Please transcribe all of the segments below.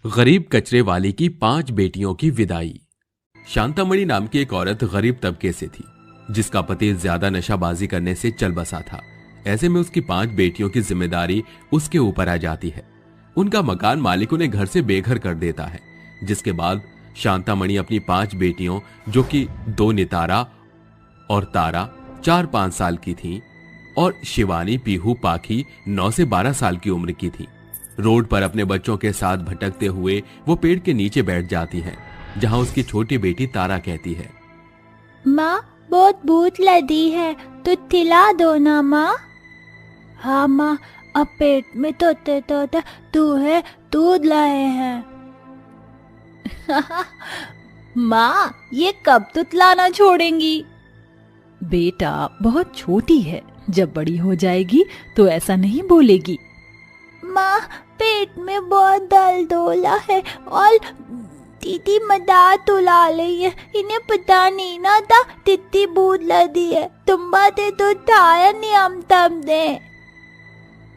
गरीब कचरे वाले की 5 बेटियों की विदाई। शांतामणि नाम की एक औरत गरीब तबके से थी, जिसका पति ज्यादा नशाबाजी करने से चल बसा था। ऐसे में उसकी 5 बेटियों की जिम्मेदारी उसके ऊपर आ जाती है। उनका मकान मालिक उन्हें घर से बेघर कर देता है, जिसके बाद शांतामणि अपनी 5 बेटियों, जो कि 2 नितारा और तारा 4-5 साल की थीं, और शिवानी, पीहू, पाखी 9 से 12 साल की उम्र की थी, रोड पर अपने बच्चों के साथ भटकते हुए वो पेड़ के नीचे बैठ जाती हैं, जहां उसकी छोटी बेटी तारा कहती है, माँ बहुत भूख लगी है, तो खिला दो ना माँ। हाँ माँ, अब पेट में तोते तोते तू है, दूध लाए हैं। माँ ये कब तुतलाना छोड़ेंगी? बेटा बहुत छोटी है, जब बड़ी हो जाएगी तो ऐसा नहीं बोलेगी। माँ पेट में बहुत दर्द होला है और दीदी मदद उला रही है, इन्हें पता नहीं ना था तित्ती भूत लगी है, तुम बातें तो थाया नहीं हम तम दे।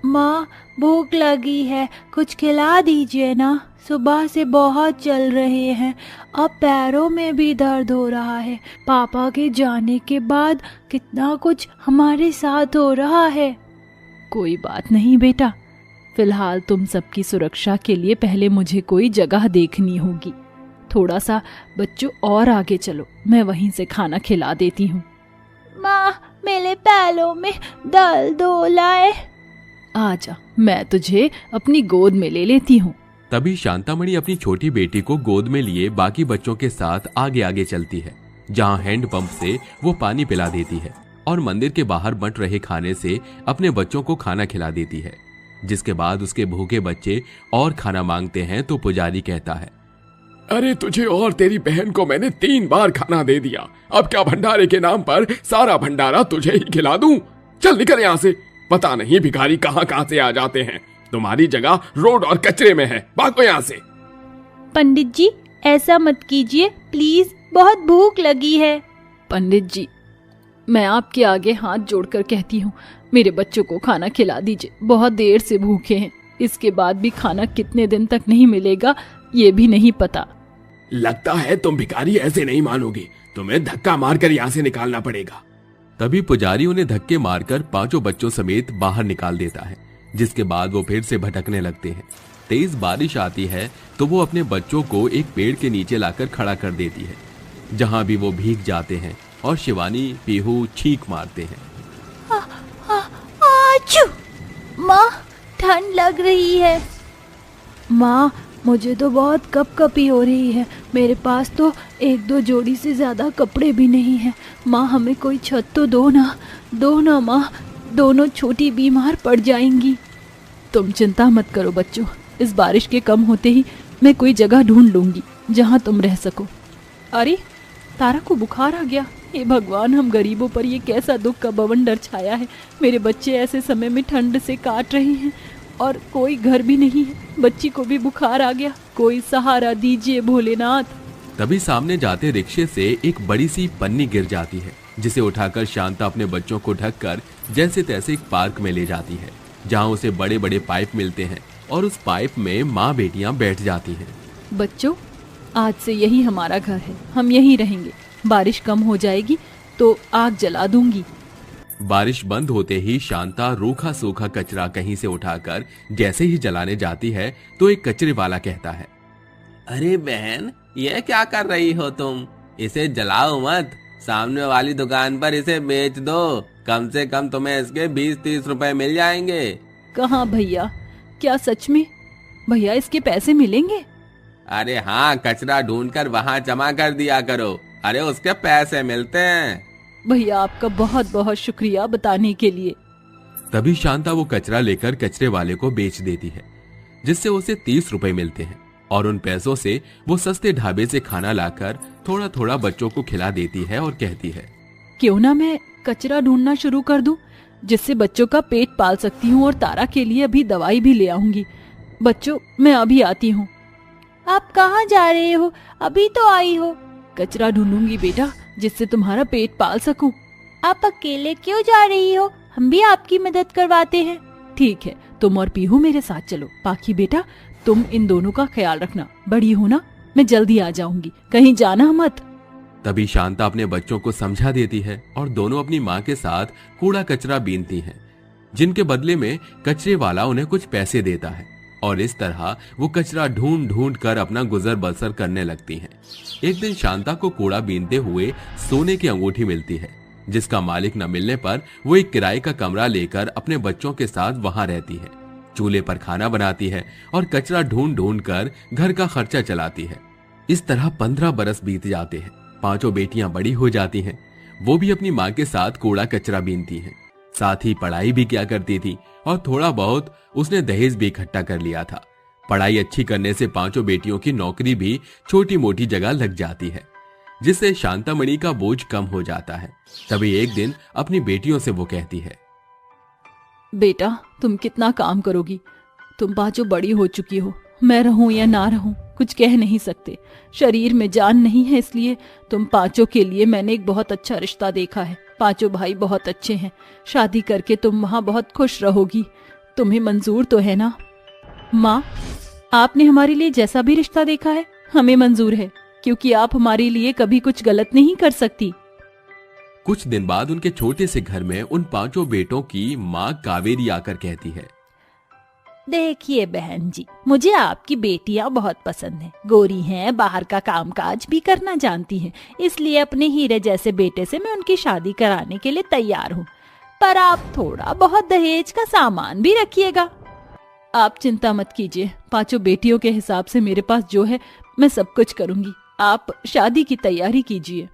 माँ भूख लगी है, कुछ खिला दीजिए ना, सुबह से बहुत चल रहे हैं, अब पैरों में भी दर्द हो रहा है, पापा के जाने के बाद कितना कुछ हमारे साथ हो रहा है। कोई बात नहीं बेटा, फिलहाल तुम सबकी सुरक्षा के लिए पहले मुझे कोई जगह देखनी होगी। थोड़ा सा बच्चों और आगे चलो, मैं वहीं से खाना खिला देती हूँ। माँ मेरे पैरों में दर्द हो रहा है। आजा, मैं तुझे अपनी गोद में ले लेती हूँ। तभी शांतामणि अपनी छोटी बेटी को गोद में लिए बाकी बच्चों के साथ आगे आगे चलती है, जहां हैंडपंप से वो पानी पिला देती है और मंदिर के बाहर बंट रहे खाने से अपने बच्चों को खाना खिला देती है। जिसके बाद उसके भूखे बच्चे और खाना मांगते हैं तो पुजारी कहता है, अरे तुझे और तेरी बहन को मैंने 3 बार खाना दे दिया, अब क्या भंडारे के नाम पर सारा भंडारा तुझे ही खिला दूं? चल निकल यहाँ से, पता नहीं भिखारी कहाँ कहाँ से आ जाते हैं, तुम्हारी जगह रोड और कचरे में है, भागो यहाँ से। पंडित जी ऐसा मत कीजिए प्लीज, बहुत भूख लगी है। पंडित जी, मैं आपके आगे हाथ जोड़कर कहती हूँ, मेरे बच्चों को खाना खिला दीजिए, बहुत देर से भूखे हैं, इसके बाद भी खाना कितने दिन तक नहीं मिलेगा ये भी नहीं पता। लगता है तुम भिखारी ऐसे नहीं मानोगे, तुम्हें धक्का मारकर यहाँ से निकालना पड़ेगा। तभी पुजारी उन्हें धक्के मारकर 5 बच्चों समेत बाहर निकाल देता है, जिसके बाद वो फिर से भटकने लगते हैं। तेज बारिश आती है तो वो अपने बच्चों को एक पेड़ के नीचे लाकर खड़ा कर देती है, जहां भी वो भीग जाते हैं और शिवानी, पीहू चीख मारते हैं। माँ ठंड लग रही है। माँ मुझे तो बहुत कपकपी हो रही है, मेरे पास तो 1-2 जोड़ी से ज्यादा कपड़े भी नहीं है। माँ हमें कोई छत तो दो ना माँ, दोनों छोटी बीमार पड़ जाएंगी। तुम चिंता मत करो बच्चों, इस बारिश के कम होते ही मैं कोई जगह ढूंढ लूंगी जहां तुम रह सको। अरे तारा को बुखार आ गया, हे भगवान, हम गरीबों पर ये कैसा दुख का बवंडर छाया है। मेरे बच्चे ऐसे समय में ठंड से काट रहे हैं और कोई घर भी नहीं है, बच्ची को भी बुखार आ गया, कोई सहारा दीजिए भोलेनाथ। तभी सामने जाते रिक्शे से एक बड़ी सी पन्नी गिर जाती है, जिसे उठाकर शांता अपने बच्चों को ढककर जैसे तैसे एक पार्क में ले जाती है, जहां उसे बड़े बड़े पाइप मिलते हैं और उस पाइप में माँ बेटियां बैठ जाती हैं। बच्चों आज से यही हमारा घर है, हम यहीं रहेंगे, बारिश कम हो जाएगी तो आग जला दूंगी। बारिश बंद होते ही शांता रूखा सूखा कचरा कहीं से उठाकर जैसे ही जलाने जाती है तो एक कचरे वाला कहता है, अरे बहन ये क्या कर रही हो तुम, इसे जलाओ मत, सामने वाली दुकान पर इसे बेच दो, कम से कम तुम्हें इसके 20-30 रुपए मिल जाएंगे। कहाँ भैया, क्या सच में भैया इसके पैसे मिलेंगे? अरे हाँ, कचरा ढूंढकर वहाँ जमा कर दिया करो, अरे उसके पैसे मिलते हैं। भैया आपका बहुत बहुत शुक्रिया बताने के लिए। तभी शांता वो कचरा लेकर कचरे वाले को बेच देती है, जिससे उसे 30 रुपए मिलते हैं और उन पैसों से वो सस्ते ढाबे से खाना लाकर थोड़ा थोड़ा बच्चों को खिला देती है और कहती है, क्यों ना मैं कचरा ढूंढना शुरू कर दूं, जिससे बच्चों का पेट पाल सकती हूँ और तारा के लिए अभी दवाई भी ले आऊंगी। बच्चों मैं अभी आती हूँ। आप कहाँ जा रहे हो? अभी तो आई हो। कचरा ढूंढूंगी बेटा, जिससे तुम्हारा पेट पाल सकूं। आप अकेले क्यों जा रही हो? हम भी आपकी मदद करवाते हैं। ठीक है, तुम और पीहू मेरे साथ चलो। पाखी बेटा तुम इन दोनों का ख्याल रखना, बड़ी हो ना, मैं जल्दी आ जाऊंगी, कहीं जाना मत। तभी शांता अपने बच्चों को समझा देती है और दोनों अपनी माँ के साथ कूड़ा कचरा बीनती हैं, जिनके बदले में कचरे वाला उन्हें कुछ पैसे देता है और इस तरह वो कचरा ढूंढ ढूंढ कर अपना गुजर बसर करने लगती हैं। एक दिन शांता को कूड़ा बीनते हुए सोने की अंगूठी मिलती है, जिसका मालिक न मिलने पर वो एक किराए का कमरा लेकर अपने बच्चों के साथ वहां रहती है, चूल्हे पर खाना बनाती है और कचरा ढूंढ ढूंढ कर घर का खर्चा चलाती है। इस तरह 15 बरस बीत जाते हैं। पांचों बेटियां बड़ी हो जाती हैं। वो भी अपनी माँ के साथ कूड़ा कचरा बीनती हैं, साथ ही पढ़ाई भी किया करती थी और थोड़ा बहुत उसने दहेज भी इकट्ठा कर लिया था। पढ़ाई अच्छी करने से पांचों बेटियों की नौकरी भी छोटी मोटी जगह लग जाती है, जिससे शांतामणि का बोझ कम हो जाता है। तभी एक दिन अपनी बेटियों से वो कहती है, बेटा तुम कितना काम करोगी, तुम पांचों बड़ी हो चुकी हो, मैं रहूं या ना रहूं कुछ कह नहीं सकते, शरीर में जान नहीं है, इसलिए तुम पांचों के लिए मैंने एक बहुत अच्छा रिश्ता देखा है। पांचों भाई बहुत अच्छे हैं, शादी करके तुम वहां बहुत खुश रहोगी, तुम्हें मंजूर तो है ना? माँ, आपने हमारे लिए जैसा भी रिश्ता देखा है हमें मंजूर है, क्योंकि आप हमारे लिए कभी कुछ गलत नहीं कर सकती। कुछ दिन बाद उनके छोटे से घर में उन पांचों बेटों की माँ कावेरी आकर कहती है, देखिए बहन जी, मुझे आपकी बेटियां बहुत पसंद हैं, गोरी हैं, बाहर का कामकाज भी करना जानती हैं, इसलिए अपने हीरे जैसे बेटे से मैं उनकी शादी कराने के लिए तैयार हूँ, पर आप थोड़ा बहुत दहेज का सामान भी रखिएगा। आप चिंता मत कीजिए, पांचों बेटियों के हिसाब से मेरे पास जो है मैं सब कुछ करूंगी, आप शादी की तैयारी कीजिए।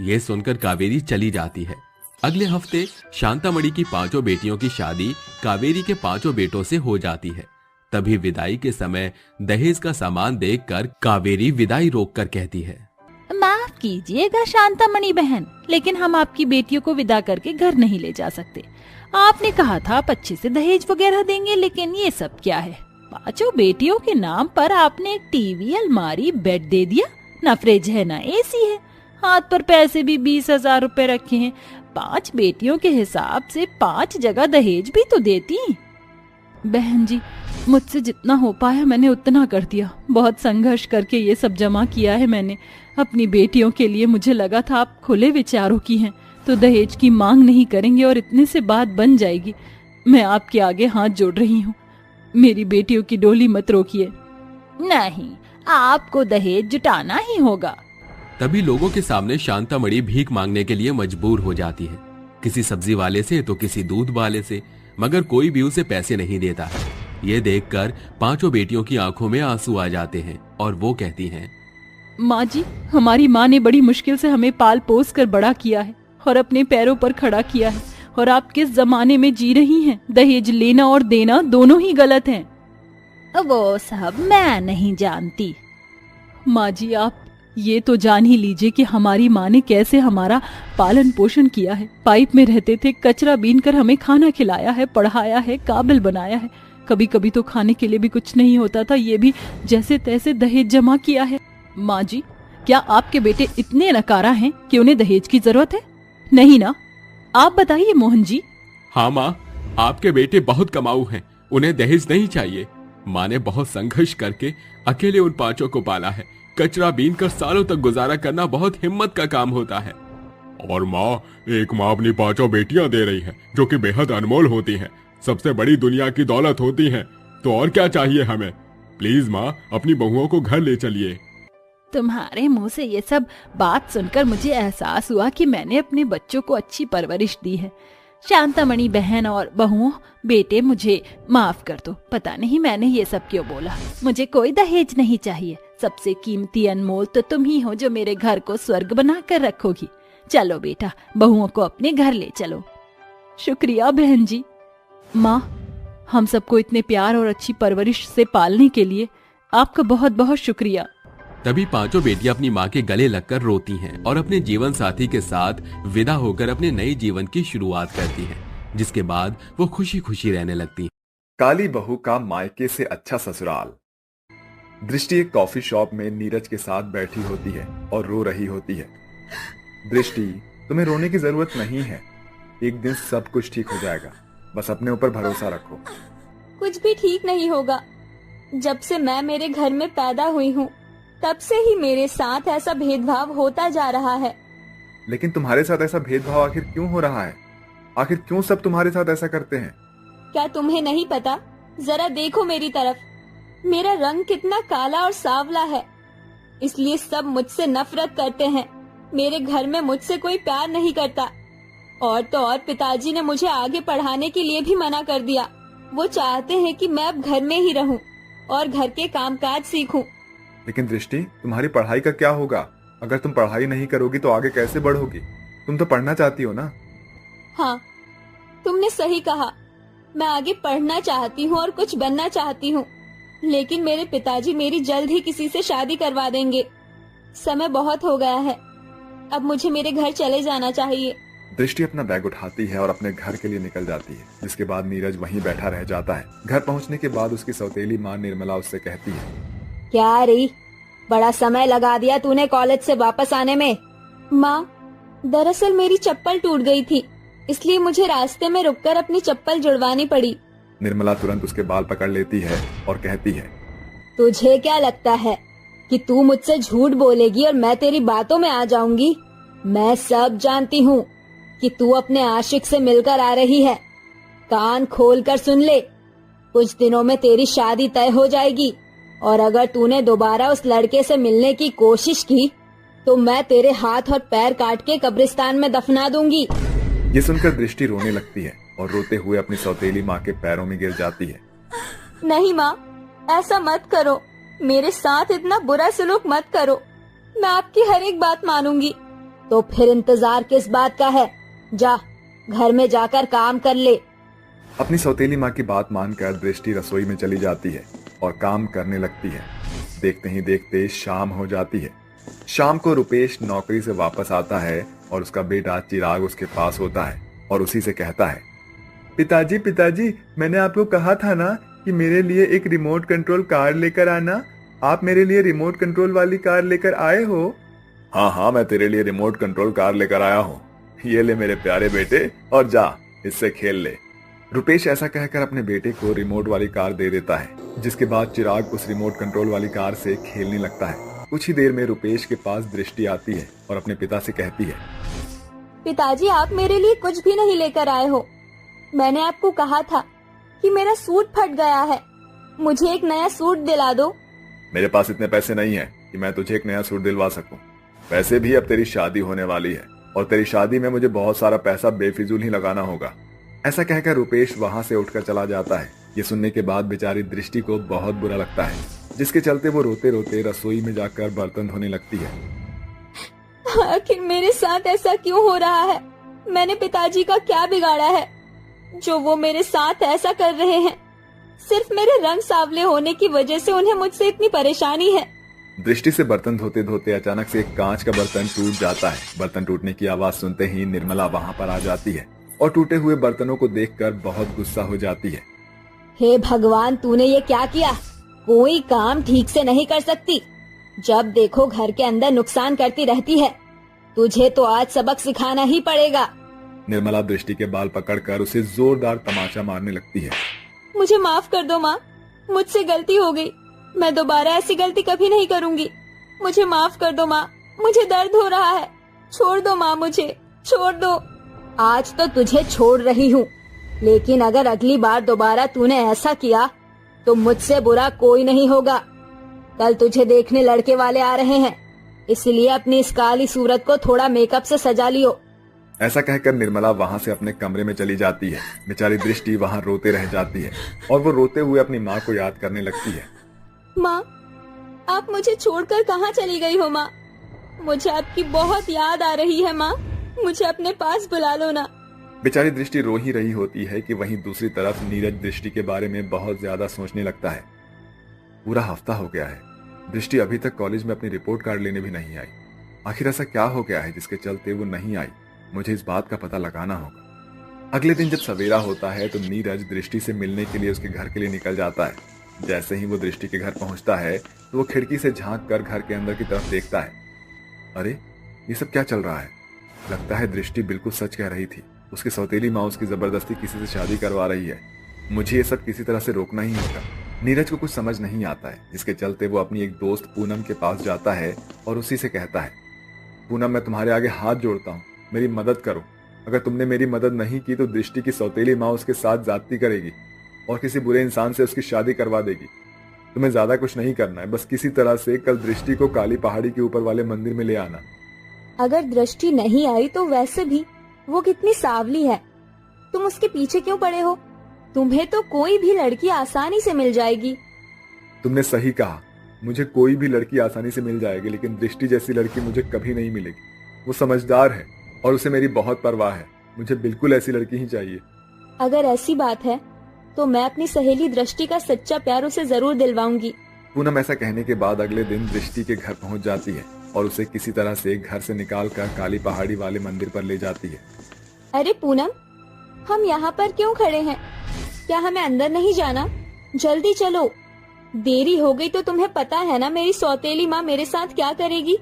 ये सुनकर कावेरी चली जाती है। अगले हफ्ते शांतामणि की पांचों बेटियों की शादी कावेरी के पांचों बेटों से हो जाती है। तभी विदाई के समय दहेज का सामान देखकर कावेरी विदाई रोककर कहती है, माफ कीजिएगा शांतामणि बहन, लेकिन हम आपकी बेटियों को विदा करके घर नहीं ले जा सकते। आपने कहा था आप अच्छे से दहेज वगैरह देंगे, लेकिन ये सब क्या है? पांचों बेटियों के नाम पर आपने एक टीवी, अलमारी, बेड दे दिया, न फ्रिज है न एसी है, हाथ पर पैसे भी 20,000 रुपए रखे हैं। 5 बेटियों के हिसाब से 5 जगह दहेज भी तो देती। बहन जी, मुझसे जितना हो पाया मैंने उतना कर दिया, बहुत संघर्ष करके ये सब जमा किया है मैंने अपनी बेटियों के लिए। मुझे लगा था आप खुले विचारों की हैं तो दहेज की मांग नहीं करेंगे और इतने से बात बन जाएगी। मैं आपके आगे हाथ जोड़ रही हूँ, मेरी बेटियों की डोली मत रोकिए। नहीं, आपको दहेज जुटाना ही होगा। तभी लोगों के सामने शांतामणि भीख मांगने के लिए मजबूर हो जाती है, किसी सब्जी वाले से तो किसी दूध वाले से, मगर कोई भी उसे पैसे नहीं देता है। ये देखकर पांचों बेटियों की आंखों में आंसू आ जाते हैं और वो कहती हैं, माँ जी, हमारी माँ ने बड़ी मुश्किल से हमें पाल पोस कर बड़ा किया है और अपने पैरों पर खड़ा किया है, और आप किस जमाने में जी रही हैं? दहेज लेना और देना दोनों ही गलत हैं। वो सब मैं नहीं जानती। माँ जी, आप ये तो जान ही लीजिए कि हमारी माँ ने कैसे हमारा पालन पोषण किया है। पाइप में रहते थे, कचरा बीनकर हमें खाना खिलाया है, पढ़ाया है, काबिल बनाया है। कभी कभी तो खाने के लिए भी कुछ नहीं होता था, ये भी जैसे तैसे दहेज जमा किया है। माँ जी, क्या आपके बेटे इतने नकारा हैं कि उन्हें दहेज की जरूरत है? नहीं ना? आप बताइए मोहन जी। हाँ माँ, आपके बेटे बहुत कमाऊ हैं, उन्हें दहेज नहीं चाहिए। माँ ने बहुत संघर्ष करके अकेले उन पांचों को पाला है। कचरा बीन कर सालों तक गुजारा करना बहुत हिम्मत का काम होता है। और माँ, एक माँ अपनी पांचों बेटियां दे रही है जो कि बेहद अनमोल होती हैं, सबसे बड़ी दुनिया की दौलत होती हैं, तो और क्या चाहिए हमें? प्लीज माँ, अपनी बहुओं को घर ले चलिए। तुम्हारे मुंह से ये सब बात सुनकर मुझे एहसास हुआ कि मैंने अपने बच्चों को अच्छी परवरिश दी है। शांतामणि बहन और बहुओं, बेटे मुझे माफ कर दो, पता नहीं मैंने ये सब क्यों बोला। मुझे कोई दहेज नहीं चाहिए, सबसे कीमती अनमोल तो तुम ही हो जो मेरे घर को स्वर्ग बना कर रखोगी। चलो बेटा, बहुओं को अपने घर ले चलो। शुक्रिया बहन जी। माँ, हम सबको इतने प्यार और अच्छी परवरिश से पालने के लिए आपका बहुत बहुत शुक्रिया। तभी पांचों बेटियां अपनी माँ के गले लगकर रोती हैं और अपने जीवन साथी के साथ विदा होकर अपने नए जीवन की शुरुआत करती हैं, जिसके बाद वो खुशी खुशी रहने लगती हैं। काली बहू का मायके से अच्छा ससुराल। दृष्टि एक कॉफी शॉप में नीरज के साथ बैठी होती है और रो रही होती है। दृष्टि, तुम्हें रोने की जरूरत नहीं है, एक दिन सब कुछ ठीक हो जाएगा, बस अपने ऊपर भरोसा रखो। कुछ भी ठीक नहीं होगा। जब से मैं मेरे घर में पैदा हुई हूँ तब से ही मेरे साथ ऐसा भेदभाव होता जा रहा है। लेकिन तुम्हारे साथ ऐसा भेदभाव आखिर क्यों हो रहा है? आखिर क्यों सब तुम्हारे साथ ऐसा करते हैं? क्या तुम्हें नहीं पता? जरा देखो मेरी तरफ, मेरा रंग कितना काला और सांवला है, इसलिए सब मुझसे नफरत करते हैं। मेरे घर में मुझसे कोई प्यार नहीं करता। और तो और पिताजी ने मुझे आगे पढ़ाने के लिए भी मना कर दिया। वो चाहते हैं कि मैं अब घर में ही रहूं और घर के कामकाज सीखूं। लेकिन दृष्टि, तुम्हारी पढ़ाई का क्या होगा? अगर तुम पढ़ाई नहीं करोगी तो आगे कैसे बढ़ोगी? तुम तो पढ़ना चाहती हो ना? हाँ, तुमने सही कहा। मैं आगे पढ़ना चाहती हूँ और कुछ बनना चाहती हूँ, लेकिन मेरे पिताजी मेरी जल्द ही किसी से शादी करवा देंगे। समय बहुत हो गया है, अब मुझे मेरे घर चले जाना चाहिए। दृष्टि अपना बैग उठाती है और अपने घर के लिए निकल जाती है, जिसके बाद नीरज वहीं बैठा रह जाता है। घर पहुंचने के बाद उसकी सौतेली माँ निर्मला उससे कहती है, क्या रही, बड़ा समय लगा दिया तूने कॉलेज से वापस आने में। माँ, दरअसल मेरी चप्पल टूट गई थी, इसलिए मुझे रास्ते में रुककर अपनी चप्पल जुड़वानी पड़ी। निर्मला तुरंत उसके बाल पकड़ लेती है और कहती है, तुझे क्या लगता है कि तू मुझसे झूठ बोलेगी और मैं तेरी बातों में आ जाऊंगी? मैं सब जानती हूँ कि तू अपने आशिक से मिलकर आ रही है। कान खोलकर सुन ले, कुछ दिनों में तेरी शादी तय हो जाएगी और अगर तूने दोबारा उस लड़के से मिलने की कोशिश की तो मैं तेरे हाथ और पैर काट के कब्रिस्तान में दफना दूंगी। ये सुनकर दृष्टि रोने लगती है और रोते हुए अपनी सौतेली माँ के पैरों में गिर जाती है। नहीं माँ, ऐसा मत करो, मेरे साथ इतना बुरा सलूक मत करो। मैं आपकी हर एक बात मानूंगी। तो फिर इंतजार किस बात का है? जा, घर में जाकर काम कर ले। अपनी सौतेली माँ की बात मानकर दृष्टि रसोई में चली जाती है और काम करने लगती है। देखते ही देखते शाम हो जाती है। शाम को रुपेश नौकरी से वापस आता है और उसका बेटा चिराग उसके पास होता है और उसी से कहता है, पिताजी पिताजी, मैंने आपको कहा था ना कि मेरे लिए एक रिमोट कंट्रोल कार लेकर आना। आप मेरे लिए रिमोट कंट्रोल वाली कार लेकर आए हो? हाँ हाँ, मैं तेरे लिए रिमोट कंट्रोल कार लेकर आया हूँ। ये ले मेरे प्यारे बेटे और जा इससे खेल ले। रुपेश ऐसा कहकर अपने बेटे को रिमोट वाली कार दे देता है, जिसके बाद चिराग उस रिमोट कंट्रोल वाली कार से खेलने लगता है। कुछ ही देर में रुपेश के पास दृष्टि आती है और अपने पिता से कहती है, पिताजी, आप मेरे लिए कुछ भी नहीं लेकर आए हो। मैंने आपको कहा था कि मेरा सूट फट गया है, मुझे एक नया सूट दिला दो। मेरे पास इतने पैसे नहीं है कि मैं तुझे एक नया सूट दिलवा सकूं। वैसे भी अब तेरी शादी होने वाली है और तेरी शादी में मुझे बहुत सारा पैसा बेफिजूल ही लगाना होगा। ऐसा कहकर रुपेश वहां से उठकर चला जाता है। ये सुनने के बाद बेचारी दृष्टि को बहुत बुरा लगता है, जिसके चलते वो रोते रोते रसोई में जाकर बर्तन धोने लगती है। आखिर मेरे साथ ऐसा क्यों हो रहा है? मैंने पिताजी का क्या बिगाड़ा है जो वो मेरे साथ ऐसा कर रहे हैं? सिर्फ मेरे रंग सांवले होने की वजह से उन्हें मुझसे इतनी परेशानी है। दृष्टि से बर्तन धोते धोते अचानक से एक कांच का बर्तन टूट जाता है। बर्तन टूटने की आवाज सुनते ही निर्मला वहां पर आ जाती है और टूटे हुए बर्तनों को देखकर बहुत गुस्सा हो जाती है। हे भगवान, तूने ये क्या किया? कोई काम ठीक से नहीं कर सकती, जब देखो घर के अंदर नुकसान करती रहती है। तुझे तो आज सबक सिखाना ही पड़ेगा। निर्मला दृष्टि के बाल पकड़कर उसे जोरदार तमाचा मारने लगती है। मुझे माफ कर दो माँ, मुझसे गलती हो गई। मैं दोबारा ऐसी गलती कभी नहीं करूँगी। मुझे माफ कर दो माँ, मुझे दर्द हो रहा है। छोड़ दो माँ, मुझे छोड़ दो। आज तो तुझे छोड़ रही हूँ, लेकिन अगर अगली बार दोबारा तूने ऐसा किया तो मुझसे बुरा कोई नहीं होगा। कल तुझे देखने लड़के वाले आ रहे हैं, इसलिए अपनी इस काली सूरत को थोड़ा मेकअप से सजा लियो। ऐसा कहकर निर्मला वहां से अपने कमरे में चली जाती है। बेचारी दृष्टि वहां रोते रह जाती है और वो रोते हुए अपनी माँ को याद करने लगती है। माँ, आप मुझे छोड़कर कहाँ चली गई हो? माँ, मुझे आपकी बहुत याद आ रही है। माँ, मुझे अपने पास बुला लो ना। बेचारी दृष्टि रो ही रही होती है कि वहीं दूसरी तरफ नीरज दृष्टि के बारे में बहुत ज्यादा सोचने लगता है। पूरा हफ्ता हो गया है, दृष्टि अभी तक कॉलेज में अपनी रिपोर्ट कार्ड लेने भी नहीं आई। आखिर ऐसा क्या हो गया है जिसके चलते वो नहीं आई? मुझे इस बात का पता लगाना होगा। अगले दिन जब सवेरा होता है तो नीरज दृष्टि से मिलने के लिए उसके घर के लिए निकल जाता है। जैसे ही वो दृष्टि के घर पहुंचता है तो वो खिड़की से झांक कर घर के अंदर की तरफ देखता है। अरे, ये सब क्या चल रहा है? लगता है दृष्टि बिल्कुल सच कह रही थी। उसकी सौतेली माँ उसकी जबरदस्ती किसी से शादी करवा रही है। मुझे ये सब किसी तरह से रोकना ही होगा। नीरज को कुछ समझ नहीं आता है, जिसके चलते वो अपनी एक दोस्त पूनम के पास जाता है और उसी से कहता है, पूनम मैं तुम्हारे आगे हाथ जोड़ता हूँ, मेरी मदद करो। अगर तुमने मेरी मदद नहीं की तो दृष्टि की सौतेली माँ उसके साथ ज्यादती करेगी और किसी बुरे इंसान से उसकी शादी करवा देगी। तुम्हें ज्यादा कुछ नहीं करना है, बस किसी तरह से कल दृष्टि को काली पहाड़ी के ऊपर वाले मंदिर में ले आना। अगर दृष्टि नहीं आई तो वैसे भी वो कितनी सांवली है, तुम उसके पीछे क्यों पड़े हो? तुम्हें तो कोई भी लड़की आसानी से मिल जाएगी। तुमने सही कहा, मुझे कोई भी लड़की आसानी से मिल जाएगी, लेकिन दृष्टि जैसी लड़की मुझे कभी नहीं मिलेगी। वो समझदार है और उसे मेरी बहुत परवाह है। मुझे बिल्कुल ऐसी लड़की ही चाहिए। अगर ऐसी बात है तो मैं अपनी सहेली दृष्टि का सच्चा प्यार उसे जरूर दिलवाऊंगी। पूनम ऐसा कहने के बाद अगले दिन दृष्टि के घर पहुंच जाती है और उसे किसी तरह से घर से निकालकर काली पहाड़ी वाले मंदिर पर ले जाती है। अरे पूनम, हम यहाँ पर क्यों खड़े हैं? क्या हमें अंदर नहीं जाना? जल्दी चलो, देरी हो गई तो तुम्हें पता है ना मेरी सौतेली माँ मेरे साथ क्या करेगी।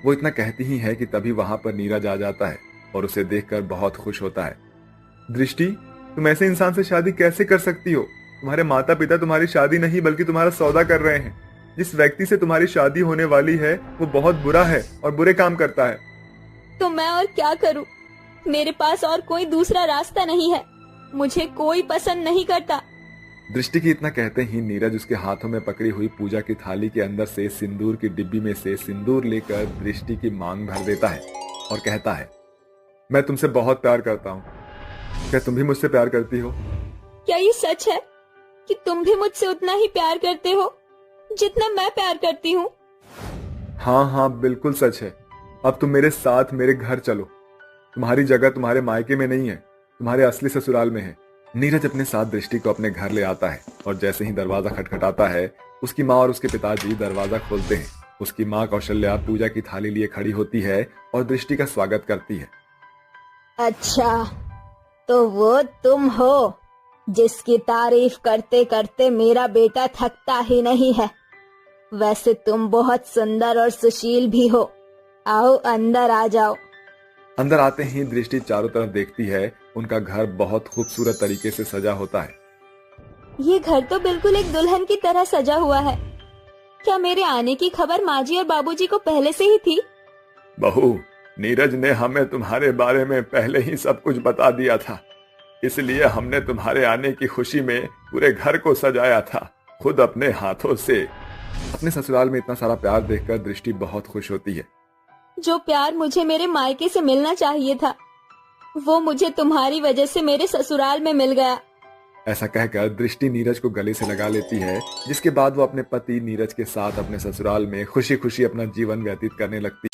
वो इतना कहती ही है कि तभी वहां पर नीरज आ जाता है और उसे देखकर बहुत खुश होता है। दृष्टि, तुम ऐसे इंसान से शादी कैसे कर सकती हो? तुम्हारे माता पिता तुम्हारी शादी नहीं बल्कि तुम्हारा सौदा कर रहे हैं। जिस व्यक्ति से तुम्हारी शादी होने वाली है वो बहुत बुरा है और बुरे काम करता है। तो मैं और क्या करूं? मेरे पास और कोई दूसरा रास्ता नहीं है। मुझे कोई पसंद नहीं करता। दृष्टि की इतना कहते ही नीरज उसके हाथों में पकड़ी हुई पूजा की थाली के अंदर से सिंदूर की डिब्बी में से सिंदूर लेकर दृष्टि की मांग भर देता है और कहता है, मैं तुमसे बहुत प्यार करता हूँ। क्या तुम भी मुझसे प्यार करती हो? क्या ये सच है कि तुम भी मुझसे उतना ही प्यार करते हो जितना मैं प्यार करती हूँ? हाँ हाँ, बिल्कुल सच है। अब तुम मेरे साथ मेरे घर चलो। तुम्हारी जगह तुम्हारे मायके में नहीं है, तुम्हारे असली ससुराल में है। नीरज अपने साथ दृष्टि को अपने घर ले आता है और जैसे ही दरवाजा खटखटाता है उसकी माँ और उसके पिताजी दरवाजा खोलते हैं। उसकी माँ कौशल्या पूजा की थाली लिए खड़ी होती है और दृष्टि का स्वागत करती है। अच्छा, तो वो तुम हो जिसकी तारीफ करते करते मेरा बेटा थकता ही नहीं है। वैसे तुम बहुत सुंदर और सुशील भी हो। आओ अंदर आ जाओ। अंदर आते ही दृष्टि चारों तरफ देखती है। उनका घर बहुत खूबसूरत तरीके से सजा होता है। ये घर तो बिल्कुल एक दुल्हन की तरह सजा हुआ है। क्या मेरे आने की खबर माँ जी और बाबूजी को पहले से ही थी? बहू, नीरज ने हमें तुम्हारे बारे में पहले ही सब कुछ बता दिया था, इसलिए हमने तुम्हारे आने की खुशी में पूरे घर को सजाया था, खुद अपने हाथों से। अपने ससुराल में इतना सारा प्यार देखकर दृष्टि बहुत खुश होती है। जो प्यार मुझे मेरे मायके से मिलना चाहिए था वो मुझे तुम्हारी वजह से मेरे ससुराल में मिल गया। ऐसा कहकर दृष्टि नीरज को गले से लगा लेती है, जिसके बाद वो अपने पति नीरज के साथ अपने ससुराल में खुशी खुशी अपना जीवन व्यतीत करने लगती है।